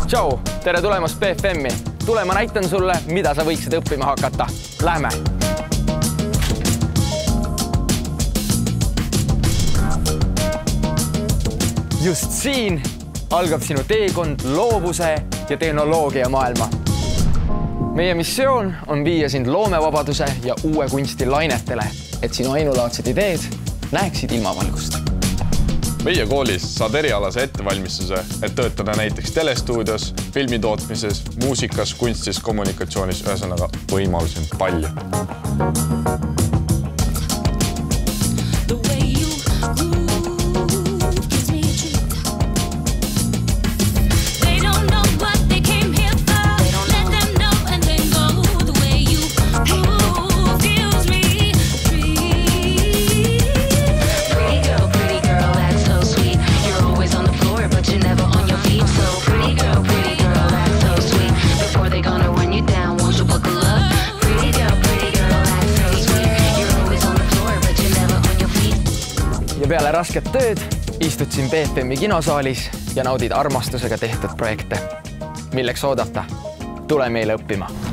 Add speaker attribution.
Speaker 1: Tšau, tere tulemast BFM-i. Tule, ma näitan sulle, mida sa võiksid õppima hakata. Lähme! Just siin algab sinu teekond loovuse ja tehnoloogia maailma. Meie missioon on viia sind loomevabaduse ja uue kunsti lainetele, et sinu ainulaadsed ideed näeksid ilmavalgust.
Speaker 2: Meie koolis saad erialase ettevalmistuse, et töötada näiteks telestuudios, filmitootmises, muusikas, kunstis, kommunikatsioonis, ühesõnaga võimalusi on palju.
Speaker 1: Ja peale rasket tööd istud siin BFM-i kinosaalis ja naudid armastusega tehtud projekte. Milleks oodata? Tule meile õppima!